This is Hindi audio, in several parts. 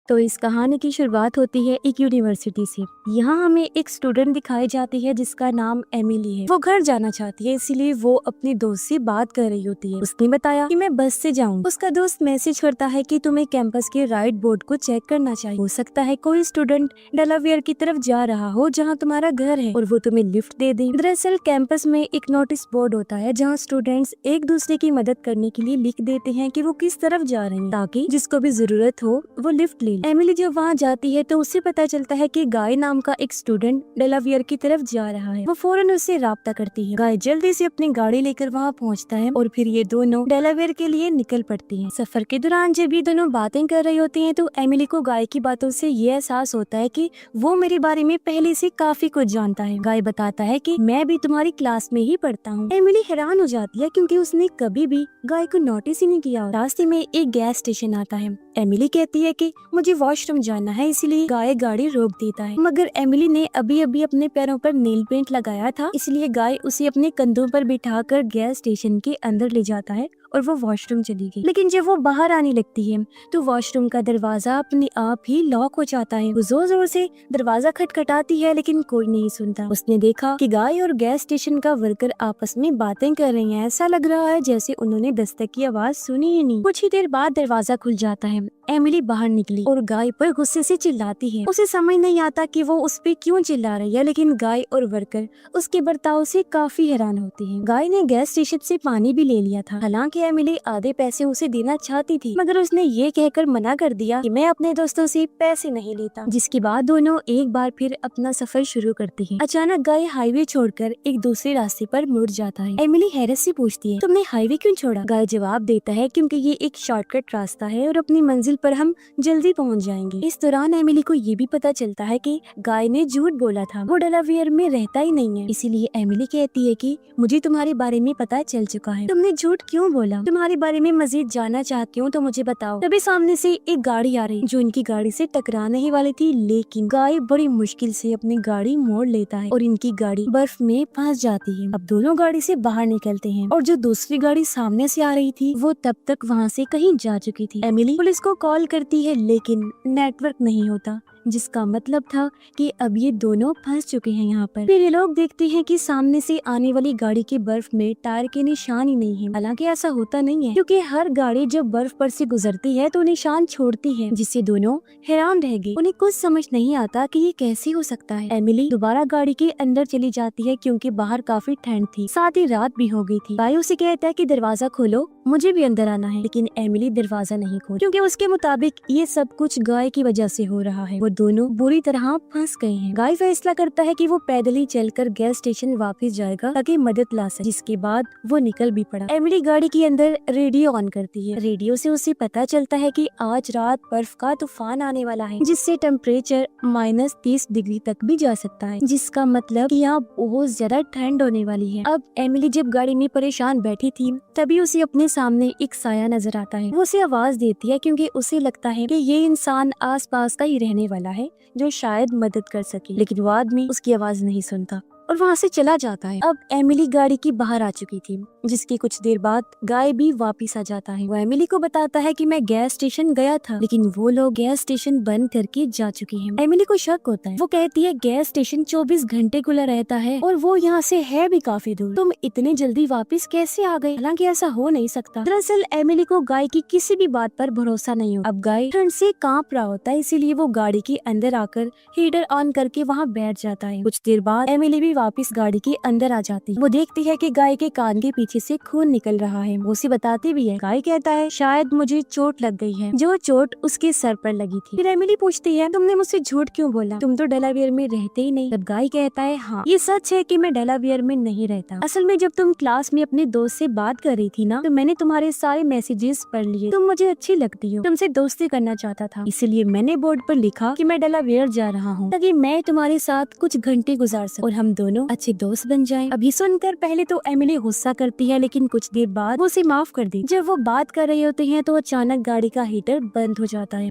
तो इस कहानी की शुरुआत होती है एक यूनिवर्सिटी से। यहाँ हमें एक स्टूडेंट दिखाई जाती है जिसका नाम एमिली है। वो घर जाना चाहती है, इसीलिए वो अपने दोस्त से बात कर रही होती है। उसने बताया कि मैं बस से जाऊँ। उसका दोस्त मैसेज करता है कि तुम्हें कैंपस के राइट बोर्ड को चेक करना चाहिए। हो सकता है कोई स्टूडेंट डेलावेयर की तरफ जा रहा हो जहाँ तुम्हारा घर है और वो तुम्हें लिफ्ट दे दे। दरअसल कैंपस में एक नोटिस बोर्ड होता है जहाँ स्टूडेंट्स एक दूसरे की मदद करने के लिए लिख देते हैं कि वो किस तरफ जा रहे हैं, ताकि जिसको भी जरूरत हो वो लिफ्ट ले। एमिली जब वहाँ जाती है तो उसे पता चलता है कि गाय नाम का एक स्टूडेंट डेलावेयर की तरफ जा रहा है। वो फौरन उससे राब्ता करती है। गाय जल्दी से अपनी गाड़ी लेकर वहाँ पहुँचता है और फिर ये दोनों डेलावेयर के लिए निकल पड़ती हैं। सफर के दौरान जब ये दोनों बातें कर रही होती हैं तो एमिली को गाय की बातों से ये एहसास होता है कि वो मेरे बारे में पहले से काफी कुछ जानता है। गाय बताता है कि मैं भी तुम्हारी क्लास में ही पढ़ता हूँ। एमिली हैरान हो जाती है क्योंकि उसने कभी भी गाय को नोटिस ही नहीं किया। रास्ते में एक गैस स्टेशन आता है। एमिली कहती है कि मुझे वॉशरूम जाना है, इसलिए गाय गाड़ी रोक देता है। मगर एमिली ने अभी अभी अपने पैरों पर नेल पेंट लगाया था, इसलिए गाय उसे अपने कंधों पर बिठाकर गैस स्टेशन के अंदर ले जाता है और वो वॉशरूम चली गई। लेकिन जब वो बाहर आने लगती है तो वॉशरूम का दरवाजा अपने आप ही लॉक हो जाता है। वो जोर जोर से दरवाजा खटखटाती है लेकिन कोई नहीं सुनता। उसने देखा कि गाय और गैस स्टेशन का वर्कर आपस में बातें कर रही हैं। ऐसा लग रहा है जैसे उन्होंने दस्तक की आवाज सुनी ही नहीं। कुछ ही देर बाद दरवाजा खुल जाता है। एमिली बाहर निकली और गाय पर गुस्से से चिल्लाती है। उसे समझ नहीं आता कि वो उस पे क्यों चिल्ला रही है, लेकिन गाय और वर्कर उसके बर्ताव से काफी हैरान होती हैं। गाय ने गैस स्टेशन से पानी भी ले लिया था। हालांकि एमिली आधे पैसे उसे देना चाहती थी, मगर उसने ये कहकर मना कर दिया कि मैं अपने दोस्तों से पैसे नहीं लेता। जिसके बाद दोनों एक बार फिर अपना सफर शुरू करते हैं। अचानक गाय हाईवे छोड़कर एक दूसरे रास्ते पर मुड़ जाता है। एमिली हैरत से पूछती है, तुमने हाईवे क्यों छोड़ा? गाय जवाब देता है, क्योंकि ये एक शॉर्टकट रास्ता है और अपनी मंजिल पर हम जल्दी पहुंच जाएंगे। इस दौरान एमिली को ये भी पता चलता है कि गाय ने झूठ बोला था, वो डेलावेयर में रहता ही नहीं है। इसीलिए एमिली कहती है कि मुझे तुम्हारे बारे में पता चल चुका है, तुमने झूठ क्यों बोला? तुम्हारे बारे में मजीद जानना चाहती हूँ तो मुझे बताओ। तभी सामने से एक गाड़ी आ रही जो इनकी गाड़ी से टकराने ही वाली थी, लेकिन गाय बड़ी मुश्किल से अपनी गाड़ी मोड़ लेता है और इनकी गाड़ी बर्फ में फंस जाती है। अब दोनों गाड़ी से बाहर निकलते हैं और जो दूसरी गाड़ी सामने से आ रही थी वो तब तक वहाँ से कहीं जा चुकी थी। एमिली पुलिस को कॉल करती है लेकिन नेटवर्क नहीं होता, जिसका मतलब था कि अब ये दोनों फंस चुके हैं यहाँ पर। फिर ये लोग देखते हैं कि सामने से आने वाली गाड़ी के बर्फ में टायर के निशान ही नहीं है। हालांकि ऐसा होता नहीं है, क्योंकि हर गाड़ी जब बर्फ पर से गुजरती है तो निशान छोड़ती है, जिससे दोनों हैरान रह गए। उन्हें कुछ समझ नहीं आता कि ये कैसे हो सकता है। एमिली दोबारा गाड़ी के अंदर चली जाती है क्योंकि बाहर काफी ठंड थी, साथ ही रात भी हो गई थी। गाय उसे कहता है कि दरवाजा खोलो, मुझे भी अंदर आना है, लेकिन एमिली दरवाजा नहीं खोल, क्योंकि उसके मुताबिक ये सब कुछ गाय की वजह से हो रहा है। वो दोनों बुरी तरह फंस गए हैं। गाय फैसला करता है कि वो पैदल ही चलकर गैस स्टेशन वापस जाएगा ताकि मदद ला सके, जिसके बाद वो निकल भी पड़ा। एमिली गाड़ी के अंदर रेडियो ऑन करती है। रेडियो से उसे पता चलता है कि आज रात बर्फ का तूफान आने वाला है, जिससे टेम्परेचर -30 डिग्री तक भी जा सकता है, जिसका मतलब कि यहाँ बहुत ज्यादा ठंड होने वाली है। अब एमिली जब गाड़ी में परेशान बैठी थी तभी उसे अपने सामने एक साया नजर आता है। वो उसे आवाज देती है क्योंकि उसे लगता है कि ये इंसान आसपास का ही रहने वाला है जो शायद मदद कर सके, लेकिन वो आदमी उसकी आवाज नहीं सुनता और वहाँ से चला जाता है। अब एमिली गाड़ी की बाहर आ चुकी थी, जिसकी कुछ देर बाद गाय भी वापस आ जाता है। वो एमिली को बताता है कि मैं गैस स्टेशन गया था, लेकिन वो लोग गैस स्टेशन बंद करके जा चुके हैं। एमिली को शक होता है। वो कहती है गैस स्टेशन 24 घंटे खुला रहता है और वो यहाँ से है भी काफी दूर, तुम इतने जल्दी वापस कैसे आ गए? हालांकि ऐसा हो नहीं सकता। दरअसल एमिली को गाय की किसी भी बात पर भरोसा नहीं होता। अब गाय ठंड से कांप रहा होता है, इसीलिए वो गाड़ी के अंदर आकर हीटर ऑन करके वहाँ बैठ जाता है। कुछ देर बाद एमिली भी वापस गाड़ी के अंदर आ जाती है। वो देखती है कि गाय के कान के पीछे से खून निकल रहा है। वो उसे बताती भी है। गाय कहता है शायद मुझे चोट लग गई है, जो चोट उसके सर पर लगी थी। फिर एमिली पूछती है तुमने मुझसे झूठ क्यों बोला? तुम तो डेलावेयर में रहते ही नहीं। तब गाय कहता है हाँ, ये सच है कि मैं डेलावेयर में नहीं रहता। असल में जब तुम क्लास में अपने दोस्त से बात कर रही थी ना, तो मैंने तुम्हारे सारे मैसेजेस पढ़ लिए। तुम मुझे अच्छी लगती हो, तुमसे दोस्ती करना चाहता था, इसलिए मैंने बोर्ड पर लिखा कि मैं डेलावेयर जा रहा हूँ ताकि मैं तुम्हारे साथ कुछ घंटे गुजार सकूं और हम दोनों अच्छे दोस्त बन जाएं। अभी सुनकर पहले तो एमिली गुस्सा करती है, लेकिन कुछ देर बाद वो उसे माफ कर दी। जब वो बात कर रहे होते हैं तो अचानक गाड़ी का हीटर बंद हो जाता है।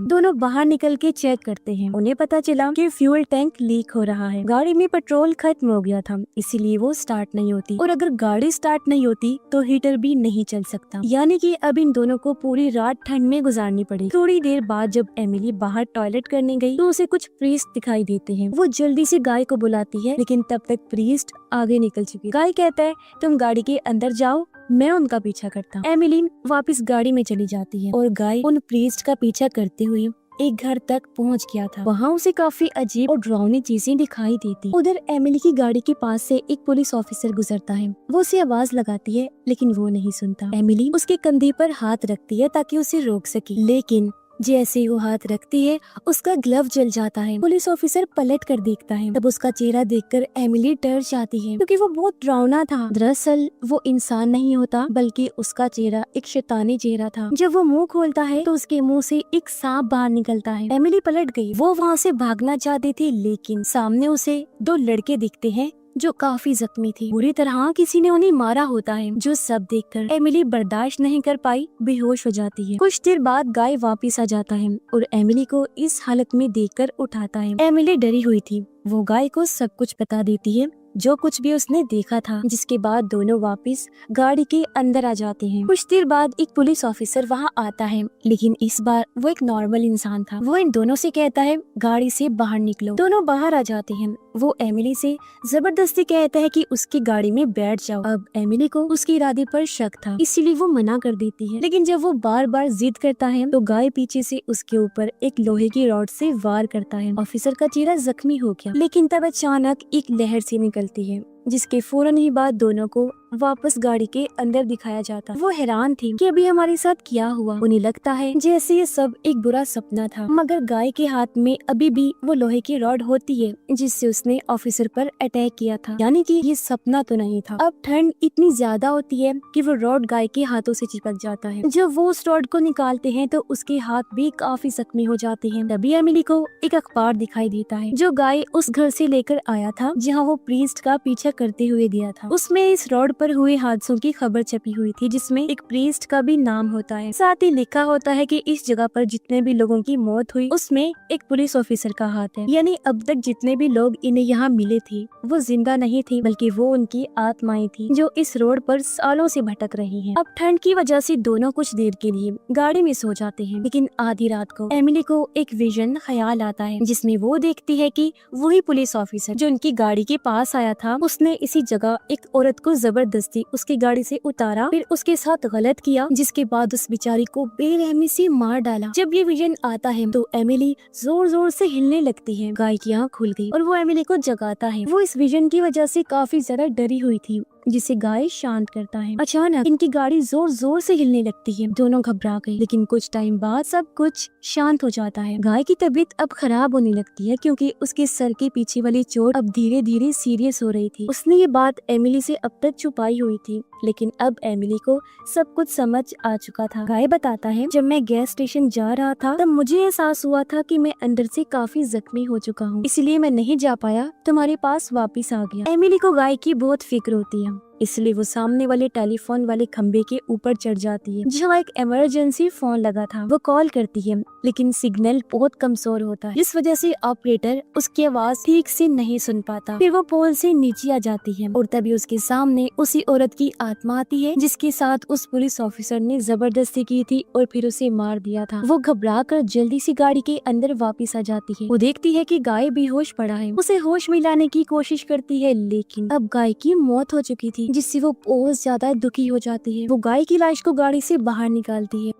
दोनों बाहर निकल के चेक करते हैं। उन्हें पता चला कि फ्यूल टैंक लीक हो रहा है। गाड़ी में पेट्रोल खत्म हो गया था, इसीलिए वो स्टार्ट नहीं होती, और अगर गाड़ी स्टार्ट नहीं होती तो हीटर भी नहीं चल सकता। यानी कि अब इन दोनों को पूरी रात ठंड में गुजारनी पड़ी। थोड़ी देर बाद जब एमिली बाहर टॉयलेट करने गई तो उसे कुछ प्रीस्ट दिखाई देते हैं। वो जल्दी से गाय को बुलाती है, लेकिन तब तक प्रीस्ट आगे निकल चुकी है। गाय कहता है तुम गाड़ी के अंदर जाओ, मैं उनका पीछा करता हूँ। एमिली वापस गाड़ी में चली जाती है और गाय उन प्रीस्ट का पीछा करते हुए एक घर तक पहुंच गया था। वहाँ उसे काफी अजीब और डरावनी चीजें दिखाई देती। उधर एमिली की गाड़ी के पास से एक पुलिस ऑफिसर गुजरता है। वो उसे आवाज लगाती है, लेकिन वो नहीं सुनता। एमिली उसके कंधे पर हाथ रखती है ताकि उसे रोक सके, लेकिन जैसे ही वो हाथ रखती है उसका ग्लव जल जाता है। पुलिस ऑफिसर पलट कर देखता है, तब उसका चेहरा देखकर एमिली डर जाती है क्योंकि वो बहुत डरावना था। दरअसल वो इंसान नहीं होता, बल्कि उसका चेहरा एक शैतानी चेहरा था। जब वो मुंह खोलता है तो उसके मुंह से एक सांप बाहर निकलता है। एमिली पलट गई। वो वहाँ से भागना चाहती थी, लेकिन सामने उसे दो लड़के दिखते हैं जो काफी जख्मी थी। बुरी तरह किसी ने उन्हें मारा होता है। जो सब देखकर एमिली बर्दाश्त नहीं कर पाई, बेहोश हो जाती है। कुछ देर बाद गाय वापस आ जाता है और एमिली को इस हालत में देखकर उठाता है। एमिली डरी हुई थी। वो गाय को सब कुछ बता देती है, जो कुछ भी उसने देखा था, जिसके बाद दोनों वापस गाड़ी के अंदर आ जाते हैं। कुछ देर बाद एक पुलिस ऑफिसर वहाँ आता है, लेकिन इस बार वो एक नॉर्मल इंसान था। वो इन दोनों से कहता है गाड़ी से बाहर निकलो। दोनों बाहर आ जाते हैं। वो एमिली से जबरदस्ती कहता है कि उसकी गाड़ी में बैठ जाओ। अब एमिली को उसके इरादे पर शक था, इसीलिए वो मना कर देती है। लेकिन जब वो बार बार जिद करता है तो गाय पीछे से उसके ऊपर एक लोहे की रॉड से वार करता है। ऑफिसर का चेहरा जख्मी हो गया, लेकिन तब अचानक एक लहर से निकलती है, जिसके फौरन ही बाद दोनों को वापस गाड़ी के अंदर दिखाया जाता। वो हैरान थी कि अभी हमारे साथ क्या हुआ। उन्हें लगता है जैसे ये सब एक बुरा सपना था, मगर गाय के हाथ में अभी भी वो लोहे की रॉड होती है जिससे उसने ऑफिसर पर अटैक किया था। यानी कि ये सपना तो नहीं था। अब ठंड इतनी ज्यादा होती है कि वो रॉड गाय के हाथों से चिपक जाता है। जब वो उस रॉड को निकालते हैं तो उसके हाथ भी काफी जख्मी हो जाते हैं। तभी एमिली को एक अखबार दिखाई देता है जो गाय उस घर से लेकर आया था जहाँ वो प्रीस्ट का पीछा करते हुए गया था। उसमें इस रोड पर हुए हादसों की खबर छपी हुई थी, जिसमें एक प्रीस्ट का भी नाम होता है। साथ ही लिखा होता है कि इस जगह पर जितने भी लोगों की मौत हुई उसमें एक पुलिस ऑफिसर का हाथ है। यानी अब तक जितने भी लोग इन्हें यहाँ मिले थे वो जिंदा नहीं थे, बल्कि वो उनकी आत्माएं थी जो इस रोड पर सालों से भटक रही हैं। अब ठंड की वजह से दोनों कुछ देर के लिए गाड़ी में सो जाते हैं, लेकिन आधी रात को एमिली को एक विजन ख्याल आता है, जिसमें वो देखती है कि वही पुलिस ऑफिसर जो उनकी गाड़ी के पास आया था, उसने इसी जगह एक औरत को जबरदस्ती उसकी गाड़ी से उतारा, फिर उसके साथ गलत किया, जिसके बाद उस बेचारी को बेरहमी से मार डाला। जब ये विजन आता है तो एमिली जोर जोर से हिलने लगती है। गाय की आँख खुल गई और वो एमिली को जगाता है। वो इस विजन की वजह से काफी ज्यादा डरी हुई थी, जिसे गाय शांत करता है। अचानक इनकी गाड़ी जोर जोर से हिलने लगती है। दोनों घबरा गए, लेकिन कुछ टाइम बाद सब कुछ शांत हो जाता है। गाय की तबीयत अब खराब होने लगती है क्योंकि उसके सर के पीछे वाली चोट अब धीरे धीरे सीरियस हो रही थी। उसने ये बात एमिली से अब तक छुपाई हुई थी, लेकिन अब एमिली को सब कुछ समझ आ चुका था। गाय बताता है, जब मैं गैस स्टेशन जा रहा था तब मुझे एहसास हुआ था कि मैं अंदर से काफी जख्मी हो चुका हूँ, इसलिए मैं नहीं जा पाया, तुम्हारे पास वापिस आ गया। एमिली को गाय की बहुत फिक्र होती है, इसलिए वो सामने वाले टेलीफोन वाले खंबे के ऊपर चढ़ जाती है जहाँ एक इमरजेंसी फोन लगा था। वो कॉल करती है, लेकिन सिग्नल बहुत कमजोर होता है, जिस वजह से ऑपरेटर उसकी आवाज ठीक से नहीं सुन पाता। फिर वो पोल से नीचे आ जाती है और तभी उसके सामने उसी औरत की आत्मा आती है जिसके साथ उस पुलिस ऑफिसर ने जबरदस्ती की थी और फिर उसे मार दिया था। वो घबरा कर जल्दी से गाड़ी के अंदर वापिस आ जाती है। वो देखती है कि गाय बेहोश पड़ा है। उसे होश में लाने की कोशिश करती है, लेकिन अब गाय की मौत हो चुकी थी, जिससे वो बहुत ज्यादा दुखी हो जाती है। वो गाय की लाश को गाड़ी से बाहर निकालती है।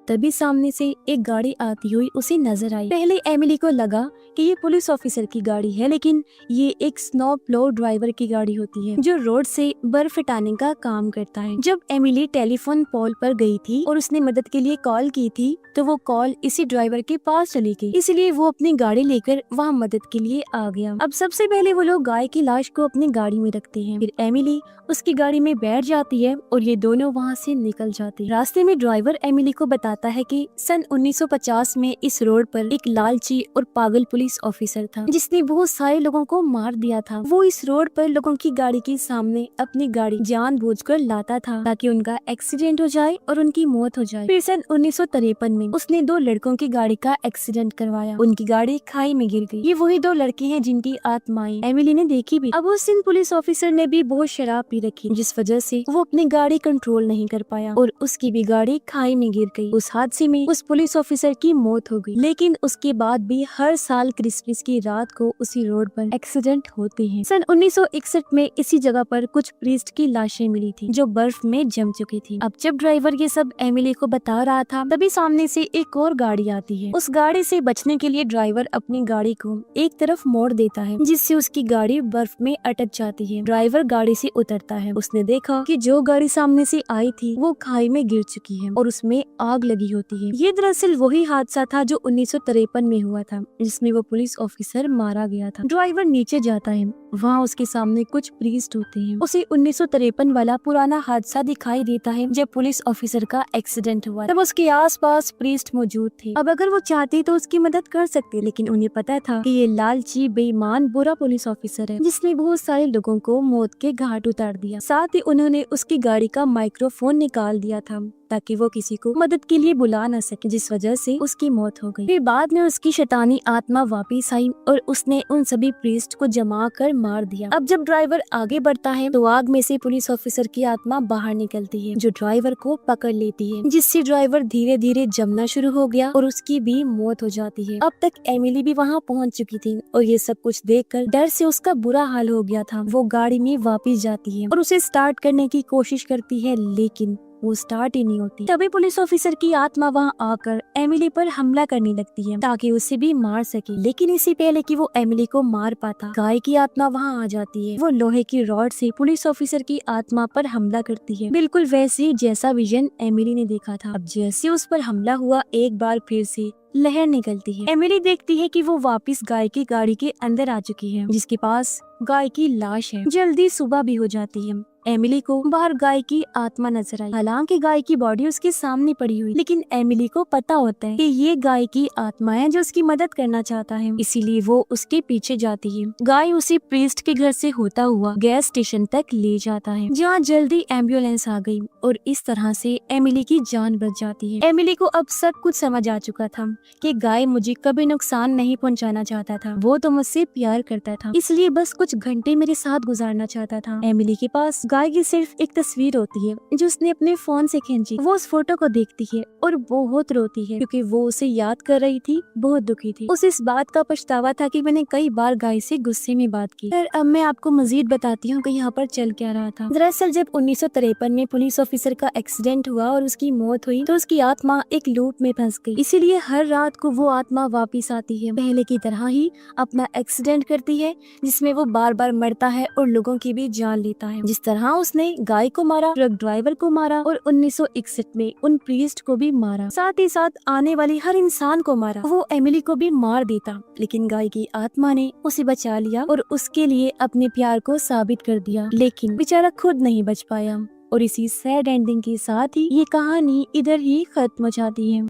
तभी सामने से एक गाड़ी आती हुई उसे नजर आई। पहले एमिली को लगा कि ये पुलिस ऑफिसर की गाड़ी है, लेकिन ये एक स्नो प्लो ड्राइवर की गाड़ी होती है जो रोड से बर्फ हटाने का काम करता है। जब एमिली टेलीफोन पोल पर गई थी और उसने मदद के लिए कॉल की थी तो वो कॉल इसी ड्राइवर के पास चली गई, इसलिए वो अपनी गाड़ी लेकर वहाँ मदद के लिए आ गया। अब सबसे पहले वो लोग गाय की लाश को अपनी गाड़ी में रखते हैं, फिर एमिली उसकी गाड़ी में बैठ जाती है और ये दोनों वहाँ से निकल जाते हैं। रास्ते में ड्राइवर एमिली को बताता बताता है कि सन 1950 में इस रोड पर एक लालची और पागल पुलिस ऑफिसर था जिसने बहुत सारे लोगों को मार दिया था। वो इस रोड पर लोगों की गाड़ी के सामने अपनी गाड़ी जानबूझकर लाता था ताकि उनका एक्सीडेंट हो जाए और उनकी मौत हो जाए। फिर सन 1953 में उसने 2 लड़कों की गाड़ी का एक्सीडेंट करवाया। उनकी गाड़ी खाई में गिर गई। ये वही 2 लड़के हैं जिनकी आत्माएं एमिली ने देखी भी। अब उस दिन पुलिस ऑफिसर ने भी बहुत शराब पी रखी जिस वजह से वो अपनी गाड़ी कंट्रोल नहीं कर पाया और उसकी भी गाड़ी खाई में गिर गई। उस हादसे में उस पुलिस ऑफिसर की मौत हो गई। लेकिन उसके बाद भी हर साल क्रिसमस की रात को उसी रोड पर एक्सीडेंट होते हैं। सन 1961 में इसी जगह पर कुछ प्रीस्ट की लाशें मिली थी जो बर्फ में जम चुकी थी। अब जब ड्राइवर ये सब एमिली को बता रहा था तभी सामने से एक और गाड़ी आती है। उस गाड़ी से बचने के लिए ड्राइवर अपनी गाड़ी को एक तरफ मोड़ देता है जिससे उसकी गाड़ी बर्फ में अटक जाती है। ड्राइवर गाड़ी से उतरता है। उसने देखा कि जो गाड़ी सामने से आई थी वो खाई में गिर चुकी है और उसमें आग लगी होती है। ये दरअसल वही हादसा था जो 1953 में हुआ था जिसमें वो पुलिस ऑफिसर मारा गया था। ड्राइवर नीचे जाता है। वहाँ उसके सामने कुछ प्रीस्ट होते हैं। उसे 1953 वाला पुराना हादसा दिखाई देता है जब पुलिस ऑफिसर का एक्सीडेंट हुआ। तब उसके आसपास प्रीस्ट मौजूद थे। अब अगर वो चाहते तो उसकी मदद कर सकते, लेकिन उन्हें पता था कि ये लालची बेईमान बुरा पुलिस ऑफिसर है जिसने बहुत सारे लोगों को मौत के घाट उतार दिया। साथ ही उन्होंने उसकी गाड़ी का माइक्रोफोन निकाल दिया था ताकि वो किसी को मदद के लिए बुला न सके, जिस वजह से उसकी मौत हो गई। फिर बाद में उसकी शैतानी आत्मा वापस आई और उसने उन सभी प्रीस्ट को जमा कर मार दिया। अब जब ड्राइवर आगे बढ़ता है तो आग में से पुलिस ऑफिसर की आत्मा बाहर निकलती है जो ड्राइवर को पकड़ लेती है, जिससे ड्राइवर धीरे धीरे जमना शुरू हो गया और उसकी भी मौत हो जाती है। अब तक एमिली भी वहाँ पहुँच चुकी थी और ये सब कुछ देखकर डर से उसका बुरा हाल हो गया था। वो गाड़ी में वापस जाती है और उसे स्टार्ट करने की कोशिश करती है लेकिन वो स्टार्ट ही नहीं होती। तभी पुलिस ऑफिसर की आत्मा वहाँ आकर एमिली पर हमला करने लगती है ताकि उसे भी मार सके। लेकिन इससे पहले कि वो एमिली को मार पाता, गाय की आत्मा वहाँ आ जाती है। वो लोहे की रॉड से पुलिस ऑफिसर की आत्मा पर हमला करती है, बिल्कुल वैसे जैसा विजन एमिली ने देखा था। अब जैसे उस पर हमला हुआ, एक बार फिर से लहर निकलती है। एमिली देखती है कि वो वापस गाय की गाड़ी के अंदर आ चुकी है जिसके पास गाय की लाश है। जल्दी सुबह भी हो जाती है। एमिली को बाहर गाय की आत्मा नजर आई। हालांकि गाय की बॉडी उसके सामने पड़ी हुई, लेकिन एमिली को पता होता है कि ये गाय की आत्मा है जो उसकी मदद करना चाहता है, इसीलिए वो उसके पीछे जाती है। गाय उसे प्रीस्ट के घर से होता हुआ गैस स्टेशन तक ले जाता है जहाँ जल्दी एम्बुलेंस आ गई और इस तरह से एमिली की जान बच जाती है। एमिली को अब सब कुछ समझ आ चुका था कि गाय मुझे कभी नुकसान नहीं पहुँचाना चाहता था। वो तो मुझसे प्यार करता था, इसलिए बस कुछ घंटे मेरे साथ गुजारना चाहता था। एमिली के पास गाय की सिर्फ एक तस्वीर होती है जो उसने अपने फोन से खींची। वो उस फोटो को देखती है और बहुत रोती है क्योंकि वो उसे याद कर रही थी, बहुत दुखी थी। उसे इस बात का पछतावा था कि मैंने कई बार गाय से गुस्से में बात की। फिर अब मैं आपको मजीद बताती हूँ कि यहाँ पर चल क्या रहा था। दरअसल जब 1953 में पुलिस ऑफिसर का एक्सीडेंट हुआ और उसकी मौत हुई तो उसकी आत्मा एक लूप में फंस गई, इसीलिए हर रात को वो आत्मा वापिस आती है, पहले की तरह ही अपना एक्सीडेंट करती है जिसमें वो बार बार मरता है और लोगों की भी जान लेता है। जिस तरह उसने गाय को मारा, ट्रक ड्राइवर को मारा और 1961 में उन प्रीस्ट को भी मारा, साथ ही साथ आने वाली हर इंसान को मारा। वो एमिली को भी मार देता, लेकिन गाय की आत्मा ने उसे बचा लिया और उसके लिए अपने प्यार को साबित कर दिया। लेकिन बेचारा खुद नहीं बच पाया और इसी सैड एंडिंग के साथ ही ये कहानी इधर ही खत्म हो जाती है।